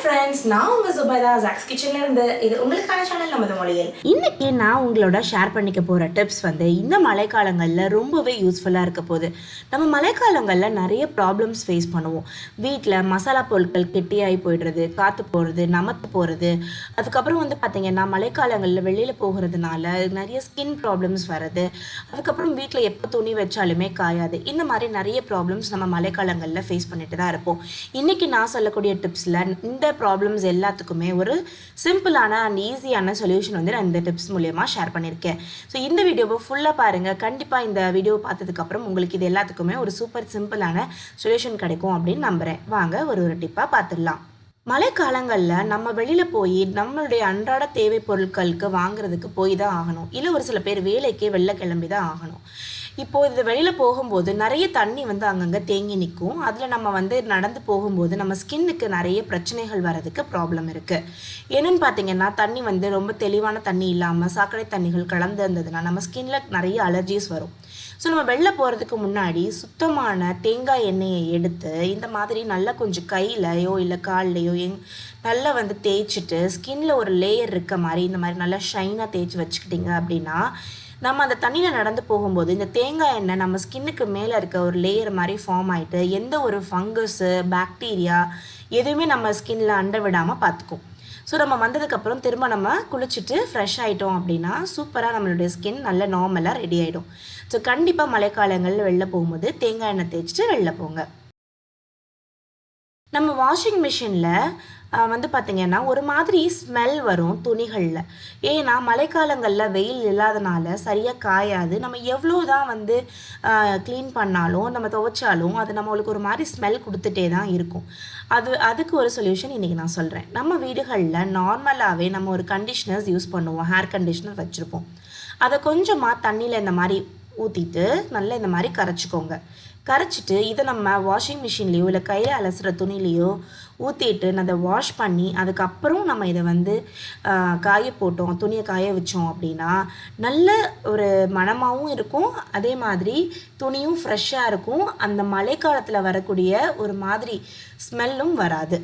friends, நான் உங்க Zubaida zacs kitchen இருந்து இது உங்களுக்கான சேனல் நமது மொழியில். இன்னைக்கு நான் உங்களோட ஷேர் பண்ணிக்க போற டிப்ஸ் இந்த மழைக்காலங்கள்ல ரொம்பவே யூஸ்ஃபுல்லா இருக்க போகுது. நம்ம மழைக்காலங்கள்ல நிறைய ப்ராப்ளம்ஸ் ஃபேஸ் பண்ணுவோம். வீட்டில் மசாலா பொருட்கள் கெட்டியாகி போயிடுறது, காற்று போகிறது, நமத்து போகிறது. அதுக்கப்புறம் பார்த்தீங்கன்னா மழைக்காலங்களில் வெளியில் போகிறதுனால நிறைய ஸ்கின் ப்ராப்ளம்ஸ் வருது. அதுக்கப்புறம் வீட்டில் எப்போ துணி வச்சாலுமே காயாது. இந்த மாதிரி நிறைய ப்ராப்ளம்ஸ் நம்ம மழைக்காலங்களில் ஃபேஸ் பண்ணிட்டு தான் இருப்போம். இன்னைக்கு நான் சொல்லக்கூடிய டிப்ஸில் இந்த ப்ராப்ளம்ஸ் எல்லாத்துக்குமே ஒரு சிம்பிளான அண்ட் ஈஸியான சொல்யூஷன் நான் இந்த டிப்ஸ் மூலமா ஷேர் பண்ணியிருக்கேன். ஸோ இந்த வீடியோவை ஃபுல்லாக பாருங்கள். கண்டிப்பாக இந்த வீடியோ பார்த்ததுக்கப்புறம் உங்களுக்கு இது எல்லாத்துக்குமே ஒரு சூப்பர் சிம்பிளான சொல்யூஷன் கிடைக்கும் அப்படின்னு நம்புகிறேன். வாங்க ஒரு டிப்பாக பார்த்துடலாம். மழைக்காலங்களில் நம்ம வெளியில் போய் நம்மளுடைய அன்றாட தேவை பொருட்களுக்கு வாங்குறதுக்கு போய் தான் ஆகணும். இல்லை ஒரு சில பேர் வேலைக்கே வெளில கிளம்பி தான் ஆகணும். இப்போது இது வெளியில் போகும்போது நிறைய தண்ணி அங்கங்கே தேங்கி நிற்கும். அதில் நம்ம நடந்து போகும்போது நம்ம ஸ்கின்னுக்கு நிறைய பிரச்சனைகள் வர்றதுக்கு ப்ராப்ளம் இருக்குது. என்னென்னு பார்த்தீங்கன்னா தண்ணி ரொம்ப தெளிவான தண்ணி இல்லாமல் சாக்கடை தண்ணிகள் கலந்து இருந்ததுன்னா நம்ம ஸ்கின்ல நிறைய அலர்ஜிஸ் வரும். ஸோ நம்ம வெளில போகிறதுக்கு முன்னாடி சுத்தமான தேங்காய் எண்ணெயை எடுத்து இந்த மாதிரி நல்லா கொஞ்சம் கையிலையோ இல்லை கால்லையோ நல்லா தேய்ச்சிட்டு ஸ்கின்ல ஒரு லேயர் இருக்க மாதிரி இந்த மாதிரி நல்லா ஷைனாக தேய்ச்சி வச்சுக்கிட்டிங்க அப்படின்னா நம்ம அந்த தண்ணியில் நடந்து போகும்போது இந்த தேங்காய் எண்ணெய் நம்ம ஸ்கின்னுக்கு மேலே இருக்க ஒரு லேயர் மாதிரி ஃபார்ம் ஆகிட்டு எந்த ஒரு ஃபங்கஸு பாக்டீரியா எதுவுமே நம்ம ஸ்கின்னில் அண்ட விடாமல் பார்த்துக்கும். ஸோ நம்ம வந்ததுக்கப்புறம் திரும்ப நம்ம குளிச்சுட்டு ஃப்ரெஷ் ஆகிட்டோம் அப்படின்னா சூப்பராக நம்மளுடைய ஸ்கின் நல்ல நார்மலாக ரெடி ஆகிடும். ஸோ கண்டிப்பாக மழைக்காலங்களில் வெளில போகும்போது தேங்காய் எண்ணெய் தேய்ச்சிட்டு வெளில போங்க. நம்ம வாஷிங் மிஷினில் பார்த்திங்கன்னா ஒரு மாதிரி ஸ்மெல் வரும் துணிகளில். ஏன்னா மழைக்காலங்களில் வெயில் இல்லாதனால சரியாக காயாது. நம்ம எவ்வளோ தான் க்ளீன் பண்ணாலும் நம்ம துவைச்சாலும் அது நம்மளுக்கு ஒரு மாதிரி ஸ்மெல் கொடுத்துட்டே தான் இருக்கும். அதுக்கு ஒரு சொல்யூஷன் இன்றைக்கி நான் சொல்கிறேன். நம்ம வீடுகளில் நார்மலாகவே நம்ம ஒரு கண்டிஷ்னர்ஸ் யூஸ் பண்ணுவோம். ஹேர் கண்டிஷ்னர் வச்சுருப்போம். அதை கொஞ்சமாக தண்ணியில் இந்த மாதிரி ஊற்றிட்டு நல்லா இந்த மாதிரி கரைச்சிக்கோங்க. கரைச்சிட்டு இதை நம்ம வாஷிங் மிஷின்லேயோ இல்லை கையில் அலசுகிற துணிலேயோ ஊற்றிட்டு அதை வாஷ் பண்ணி அதுக்கப்புறம் நம்ம இதை காய போட்டோம், துணியை காய வச்சோம் அப்படின்னா நல்ல ஒரு மணமாகவும் இருக்கும். அதே மாதிரி துணியும் ஃப்ரெஷ்ஷாக இருக்கும். அந்த மழைக்காலத்தில் வரக்கூடிய ஒரு மாதிரி ஸ்மெல்லும் வராது.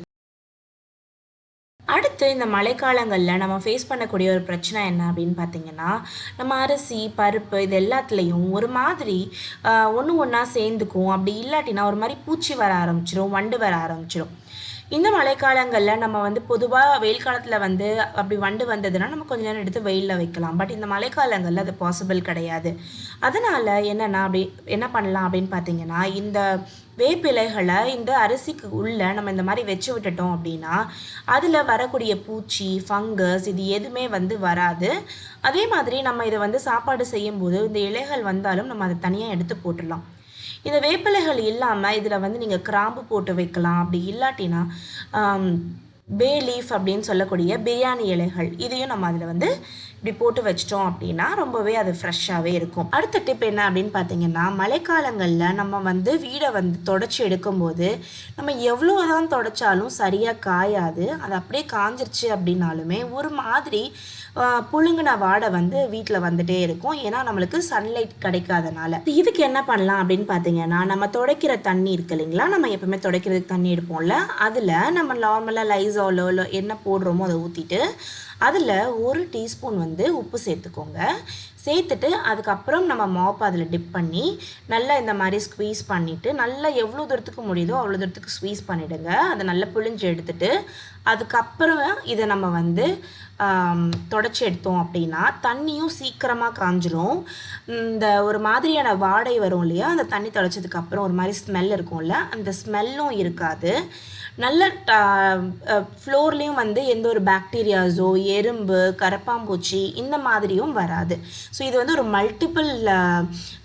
அடுத்து இந்த மழைக்காலங்களில் நம்ம ஃபேஸ் பண்ணக்கூடிய ஒரு பிரச்சனை என்ன அப்படின்னு பார்த்தீங்கன்னா நம்ம அரிசி பருப்பு இது எல்லாத்துலேயும் ஒரு மாதிரி ஒன்று ஒன்றா சேர்ந்துக்கும். அப்படி இல்லாட்டினா ஒரு மாதிரி பூச்சி வர ஆரம்பிச்சிடும், வண்டு வர ஆரம்பிச்சிடும். இந்த மழைக்காலங்களில் நம்ம பொதுவாக வெயில் காலத்தில் அப்படி வண்டு வந்ததுன்னா நம்ம கொஞ்ச நேரம் எடுத்து வெயிலில் வைக்கலாம். பட் இந்த மழைக்காலங்களில் அது பாசிபிள் கிடையாது. அதனால் என்ன பண்ணலாம் அப்படின்னு பார்த்தீங்கன்னா இந்த வேப்பிலைகளை இந்த அரிசிக்கு உள்ளே நம்ம இந்த மாதிரி வச்சு விட்டுட்டோம் அப்படின்னா அதில் வரக்கூடிய பூச்சி ஃபங்கஸ் இது எதுவுமே வராது. அதே மாதிரி நம்ம இதை சாப்பாடு செய்யும்போது இந்த இலைகள் வந்தாலும் நம்ம அதை தனியாக எடுத்து போட்டுடலாம். இந்த வேப்பிலைகள் இல்லாமல் இதில் நீங்கள் கிராம்பு போட்டு வைக்கலாம். அப்படி இல்லாட்டினா பே லீஃப் அப்படின்னு சொல்லக்கூடிய பிரியாணி இலைகள் இதையும் நம்ம அதில் இப்படி போட்டு வச்சிட்டோம் அப்படின்னா ரொம்பவே அது ஃப்ரெஷ்ஷாகவே இருக்கும். அடுத்த டிப் என்ன அப்படின்னு பார்த்தீங்கன்னா மழைக்காலங்களில் நம்ம வீடை தொடச்சி எடுக்கும்போது நம்ம எவ்வளோ தான் தொடச்சாலும் சரியாக காயாது. அது அப்படியே காஞ்சிருச்சு அப்படின்னாலுமே ஒரு மாதிரி புழுங்கின வாடை வீட்டில் வந்துட்டே இருக்கும். ஏன்னா நம்மளுக்கு சன்லைட் கிடைக்காதனால. இதுக்கு என்ன பண்ணலாம் அப்படின்னு பார்த்தீங்கன்னா நம்ம துடைக்கிற தண்ணி இருக்கு இல்லைங்களா, நம்ம எப்பவுமே துடைக்கிறதுக்கு தண்ணி எடுப்போம்ல, அதில் நம்ம நார்மலாக லைசாலோ இல்லை என்ன போடுறோமோ அதை ஊற்றிட்டு அதில் 1 டீஸ்பூன் உப்பு சேர்த்துக்கோங்க. சேர்த்துட்டு அதுக்கப்புறம் நம்ம மாப் அதில் டிப் பண்ணி நல்லா இந்த மாதிரி ஸ்க்வீஸ் பண்ணிவிட்டு நல்லா எவ்வளோ தூரத்துக்கு முடியுதோ அவ்வளோ தூரத்துக்கு ஸ்க்வீஸ் பண்ணிவிடுங்க. அதை நல்லா புழிஞ்சு எடுத்துட்டு அதுக்கப்புறம் இதை நம்ம தொடச்சி எடுத்தோம் அப்படின்னா தண்ணியும் சீக்கிரமாக காஞ்சிரும். இந்த ஒரு மாதிரியான வாடை வரும் இல்லையா, அந்த தண்ணி தொடச்சதுக்கப்புறம் ஒரு மாதிரி ஸ்மெல் இருக்கும்ல, அந்த ஸ்மெல்லும் இருக்காது. நல்ல ஃப்ளோர்லேயும் எந்த ஒரு பாக்டீரியாஸோ எறும்பு கரப்பாம்பூச்சி இந்த மாதிரியும் வராது. ஸோ இது ஒரு மல்டிபிள்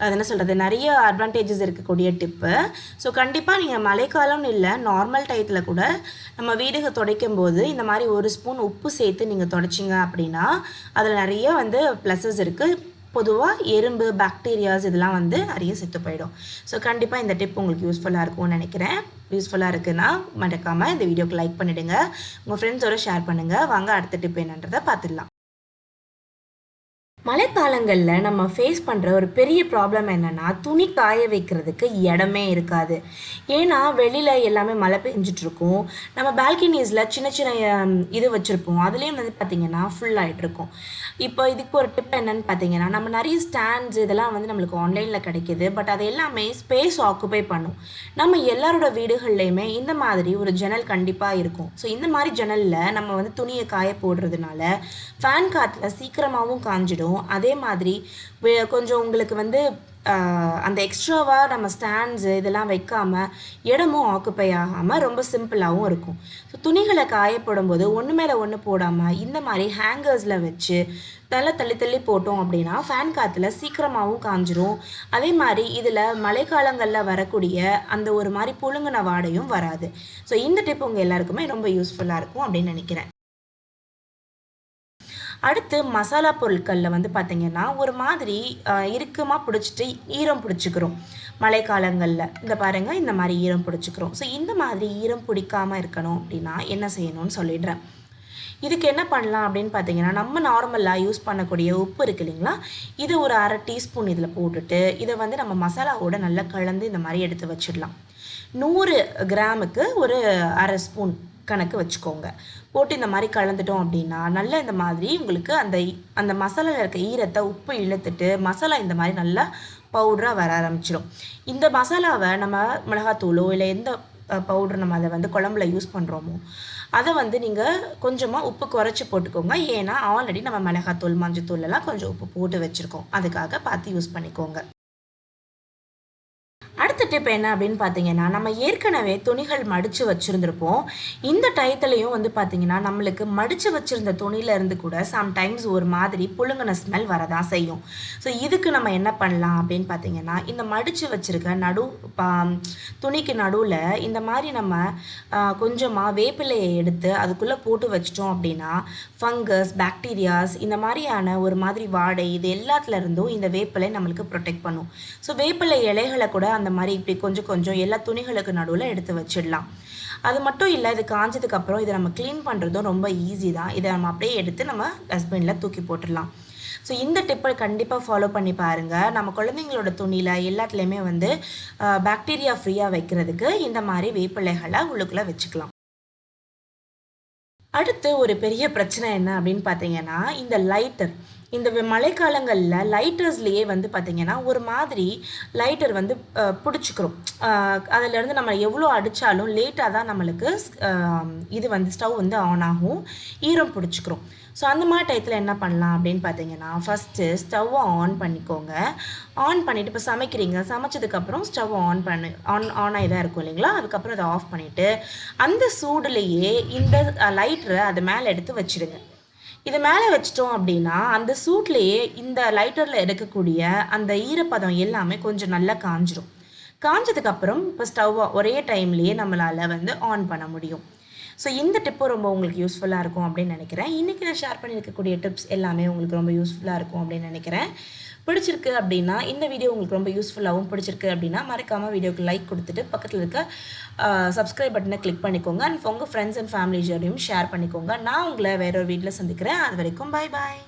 அது என்ன சொல்கிறது நிறைய அட்வான்டேஜஸ் இருக்கக்கூடிய டிப்பு. ஸோ கண்டிப்பாக நீங்கள் மழைக்காலம்னு இல்லை நார்மல் டயத்தில் கூட நம்ம வீடுக துடைக்கும் போது இந்த மாதிரி 1 ஸ்பூன் உப்பு சேர்த்து நீங்கள் துடைச்சிங்க அப்படின்னா அதில் நிறைய ப்ளஸஸ் இருக்குது. பொதுவாக எறும்பு பாக்டீரியாஸ் இதெல்லாம் நிறைய செத்து போயிடும். ஸோ கண்டிப்பாக இந்த டிப் உங்களுக்கு யூஸ்ஃபுல்லாக இருக்கும்னு நினைக்கிறேன். யூஸ்ஃபுல்லாக இருக்குன்னா மறக்காமல் இந்த வீடியோக்கு லைக் பண்ணிவிடுங்க, உங்கள் ஃப்ரெண்ட்ஸோட ஷேர் பண்ணுங்கள். வாங்க அடுத்த டிப் என்னன்றதை பார்த்துடலாம். மழைக்காலங்களில் நம்ம ஃபேஸ் பண்ணுற ஒரு பெரிய ப்ராப்ளம் என்னென்னா துணி காய வைக்கிறதுக்கு இடமே இருக்காது. ஏன்னா வெளியில் எல்லாமே மழை பெஞ்சிட்ருக்கும். நம்ம பால்கனிஸில் சின்ன சின்ன இது வச்சுருப்போம். அதுலேயும் வந்து பார்த்திங்கன்னா ஃபுல் ஆகிட்ருக்கும். இப்போ இதுக்கு ஒரு டிப் என்னென்னு பார்த்தீங்கன்னா, நம்ம நிறைய ஸ்டாண்ட்ஸ் இதெல்லாம் வந்து நம்மளுக்கு ஆன்லைனில் கிடைக்கிது. பட் அது எல்லாமே ஸ்பேஸ் ஆக்குபை பண்ணும். நம்ம எல்லாரோட வீடுகள்லையுமே இந்த மாதிரி ஒரு ஜன்னல் கண்டிப்பாக இருக்கும். ஸோ இந்த மாதிரி ஜன்னலில் நம்ம வந்து துணியை காய போடுறதுனால ஃபேன் காற்றுல சீக்கிரமாகவும் காஞ்சிடும். அதே மாதிரி கொஞ்சம் உங்களுக்கு வந்து அந்த எக்ஸ்ட்ராவாக நம்ம ஸ்டாண்ட்ஸு இதெல்லாம் வைக்காமல் இடமும் ஆக்குப்பை ஆகாமல் ரொம்ப சிம்பிளாகவும் இருக்கும். ஸோ துணிகளை காயப்படும்போது ஒன்று மேலே ஒன்று போடாமல் இந்த மாதிரி ஹேங்கர்ஸில் வச்சு தள்ளி தள்ளி போட்டோம் அப்படின்னா ஃபேன் காற்றுல சீக்கிரமாகவும் காஞ்சிரும். அதே மாதிரி இதில் மழைக்காலங்களில் வரக்கூடிய அந்த ஒரு மாதிரி புழுங்கின வாடையும் வராது. ஸோ இந்த டிப் உங்கள் எல்லாருக்குமே ரொம்ப யூஸ்ஃபுல்லாக இருக்கும் அப்படின்னு நினைக்கிறேன். அடுத்து மசாலா பொருட்களில் வந்து பார்த்திங்கன்னா ஒரு மாதிரி இறுக்கமாக பிடிச்சிட்டு ஈரம் பிடிச்சிக்கிறோம் மழைக்காலங்களில். இந்த பாருங்கள், இந்த மாதிரி ஈரம் பிடிச்சிக்கிறோம். ஸோ இந்த மாதிரி ஈரம் பிடிக்காமல் இருக்கணும் அப்படின்னா என்ன செய்யணும்னு சொல்லிடுறேன். இதுக்கு என்ன பண்ணலாம் அப்படின்னு பார்த்தீங்கன்னா, நம்ம நார்மலாக யூஸ் பண்ணக்கூடிய உப்பு இருக்குது இல்லைங்களா, இதை ஒரு 1/2 டீஸ்பூன் இதில் போட்டுட்டு இதை வந்து நம்ம மசாலாவோட நல்லா கலந்து இந்த மாதிரி எடுத்து வச்சிடலாம். 100 கிராமுக்கு ஒரு 1/2 ஸ்பூன் கணக்கு வச்சுக்கோங்க. போட்டு இந்த மாதிரி கலந்துட்டோம் அப்படின்னா நல்லா இந்த மாதிரி உங்களுக்கு அந்த மசாலாவில் இருக்க ஈரத்தை உப்பு இழுத்துட்டு மசாலா இந்த மாதிரி நல்லா பவுடராக வர ஆரம்பிச்சிடும். இந்த மசாலாவை நம்ம மிளகாத்தூளோ இல்லை எந்த பவுடர் நம்ம அதை வந்து குழம்புல யூஸ் பண்ணுறோமோ அதை வந்து நீங்கள் கொஞ்சமாக உப்பு குறைச்சி போட்டுக்கோங்க. ஏன்னா ஆல்ரெடி நம்ம மிளகாத்தூள் மஞ்சத்தூள் எல்லாம் கொஞ்சம் உப்பு போட்டு வச்சுருக்கோம். அதுக்காக பார்த்து யூஸ் பண்ணிக்கோங்க. அடுத்த டிப் என்ன அப்படின்னு பார்த்தீங்கன்னா, நம்ம ஏற்கனவே துணிகள் மடித்து வச்சுருந்துருப்போம். இந்த டயத்துலையும் வந்து பார்த்தீங்கன்னா நம்மளுக்கு மடித்து வச்சுருந்த துணியிலேருந்து கூட சம்டைம்ஸ் ஒரு மாதிரி புழுங்கின ஸ்மெல் வரதான் செய்யும். ஸோ இதுக்கு நம்ம என்ன பண்ணலாம் அப்படின்னு பார்த்தீங்கன்னா, இந்த மடித்து வச்சுருக்க துணிக்கு நடுவில் இந்த மாதிரி நம்ம கொஞ்சமாக வேப்பிலையை எடுத்து அதுக்குள்ளே போட்டு வச்சிட்டோம் அப்படின்னா ஃபங்கஸ், பாக்டீரியாஸ் இந்த மாதிரியான ஒரு மாதிரி வாடை இது எல்லாத்துலேருந்தும் இந்த வேப்பிலை நம்மளுக்கு ப்ரொடெக்ட் பண்ணும். ஸோ வேப்பிலை இலைகளை கூட அந்த மாதிரி இப்படி கொஞ்சம் கொஞ்சம் எல்லா துணிகளுக்கு நடுவில் எடுத்து வச்சிடலாம். அது மட்டும் இல்லை, இது காஞ்சதுக்கப்புறம் இதை நம்ம க்ளீன் பண்ணுறதும் ரொம்ப ஈஸி தான். இதை நம்ம அப்படியே எடுத்து நம்ம டஸ்ட்பினில் தூக்கி போட்டுடலாம். ஸோ இந்த டிப்பை கண்டிப்பாக ஃபாலோ பண்ணி பாருங்கள். நம்ம குழந்தைங்களோட துணியில் எல்லாத்துலேயுமே வந்து பாக்டீரியா ஃப்ரீயாக வைக்கிறதுக்கு இந்த மாதிரி வேப்பிலைகளை உள்ளுக்குள்ளே வச்சுக்கலாம். அடுத்து ஒரு பெரிய பிரச்சனை என்ன அப்படின்னு பார்த்தீங்கன்னா, இந்த லைட்டர். இந்த மழைக்காலங்களில் லைட்டர்ஸ்லேயே வந்து பார்த்திங்கன்னா ஒரு மாதிரி லைட்டர் வந்து பிடிச்சிக்கிறோம். அதிலேருந்து நம்ம எவ்வளோ அடித்தாலும் லேட்டாக தான் நம்மளுக்கு இது வந்து ஸ்டவ் வந்து ஆன் ஆகும், ஈரம் பிடிச்சிக்கிறோம். ஸோ அந்த மாதிரி டயத்தில் என்ன பண்ணலாம் அப்படின்னு பார்த்தீங்கன்னா, ஃபஸ்ட்டு ஸ்டவ்வை ஆன் பண்ணிக்கோங்க. ஆன் பண்ணிவிட்டு இப்போ சமைக்கிறீங்க, சமைச்சதுக்கப்புறம் ஸ்டவ் ஆனாகி தான் இருக்கும் இல்லைங்களா, அதுக்கப்புறம் அதை ஆஃப் பண்ணிவிட்டு அந்த சூடுலேயே இந்த லைட்டரை அது மேலே எடுத்து வச்சுடுங்க. இதை மேலே வச்சிட்டோம் அப்படின்னா அந்த சூட்லேயே இந்த லைட்டரில் இருக்கக்கூடிய அந்த ஈரப்பதம் எல்லாமே கொஞ்சம் நல்லா காஞ்சிடும். காஞ்சதுக்கப்புறம் இப்போ ஸ்டவ்வை ஒரே டைம்லேயே நம்மளால் வந்து ஆன் பண்ண முடியும். ஸோ இந்த டிப்பும் ரொம்ப உங்களுக்கு யூஸ்ஃபுல்லாக இருக்கும் அப்படின்னு நினைக்கிறேன். இன்றைக்கி நான் ஷேர் பண்ணியிருக்கக்கூடிய டிப்ஸ் எல்லாமே உங்களுக்கு ரொம்ப யூஸ்ஃபுல்லாக இருக்கும் அப்படின்னு நினைக்கிறேன். பிடிச்சிருக்கு அப்படின்னா இந்த வீடியோ உங்களுக்கு ரொம்ப யூஸ்ஃபுல்லாகவும் பிடிச்சிருக்கு அப்படின்னா மறக்காமல் வீடியோக்கு லைக் கொடுத்துட்டு பக்கத்தில் இருக்க சப்ஸ்கிரைப் பட்டனை கிளிக் பண்ணிக்கோங்க. அண்ட் உங்கள் ஃப்ரெண்ட்ஸ் அண்ட் ஃபேமிலிஸோடையும் ஷேர் பண்ணிக்கோங்க. நான் உங்களை வேற ஒரு வீட்டில் சந்திக்கிறேன். அது வரைக்கும் பாய் பாய்.